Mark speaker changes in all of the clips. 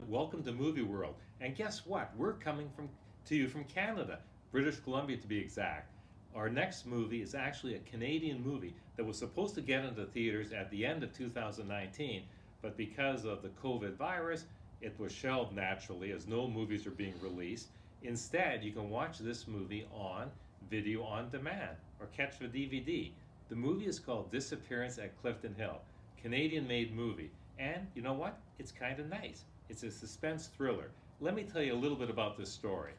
Speaker 1: welcome to Movie World. And guess what? We're coming to you from Canada, British Columbia to be exact. Our next movie is actually a Canadian movie that was supposed to get into theaters at the end of 2019, but because of the COVID virus, it was shelved naturally as no movies are being released. Instead, you can watch this movie on video on demand or catch the DVD. The movie is called Disappearance at Clifton Hill, Canadian-made movie. And you know what? It's kind of nice. It's a suspense thriller. Let me tell you a little bit about this story.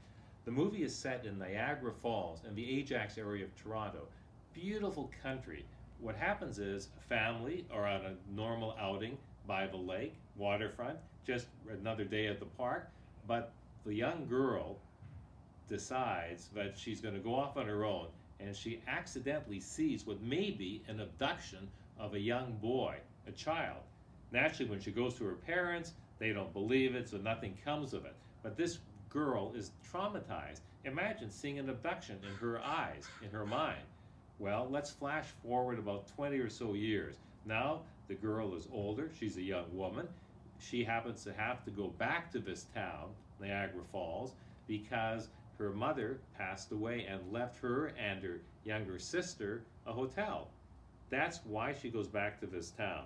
Speaker 1: The movie is set in Niagara Falls in the Ajax area of Toronto. Beautiful country. What happens is a family are on a normal outing by the lake, waterfront, just another day at the park, but the young girl decides that she's going to go off on her own, and she accidentally sees what may be an abduction of a young boy, a child. Naturally, when she goes to her parents, they don't believe it, so nothing comes of it. But this girl is traumatized. Imagine seeing an abduction in her eyes, in her mind. Well, let's flash forward about 20 or so years. Now, the girl is older, she's a young woman. She happens to have to go back to this town, Niagara Falls, because her mother passed away and left her and her younger sister a hotel. That's why she goes back to this town.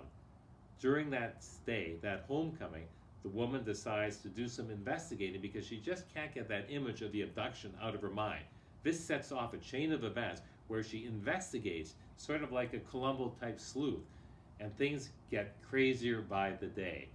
Speaker 1: During that stay, that homecoming, the woman decides to do some investigating because she just can't get that image of the abduction out of her mind. This sets off a chain of events where she investigates, sort of like a Columbo-type sleuth, and things get crazier by the day.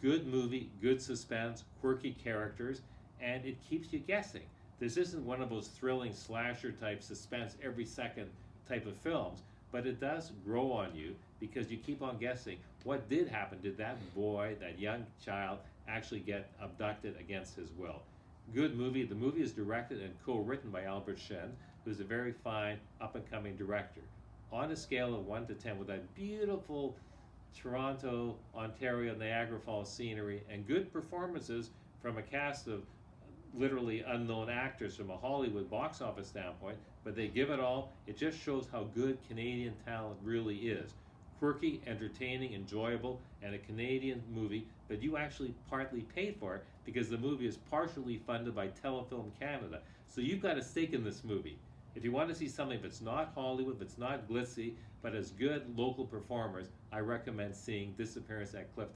Speaker 1: Good movie, good suspense, quirky characters, and it keeps you guessing. This isn't one of those thrilling slasher-type suspense every second type of films, but it does grow on you because you keep on guessing what did happen. Did that boy, that young child, actually get abducted against his will? Good movie. The movie is directed and co-written by Albert Shen, who's a very fine up-and-coming director. On a scale of 1 to 10, with that beautiful Toronto, Ontario, Niagara Falls scenery and good performances from a cast of literally unknown actors from a Hollywood box office standpoint, but they give it all. It just shows how good Canadian talent really is. Quirky, entertaining, enjoyable, and a Canadian movie, but you actually partly paid for it because the movie is partially funded by Telefilm Canada. So you've got a stake in this movie. If you want to see something that's not Hollywood, that's not glitzy, but has good local performers, I recommend seeing Disappearance at Clifton.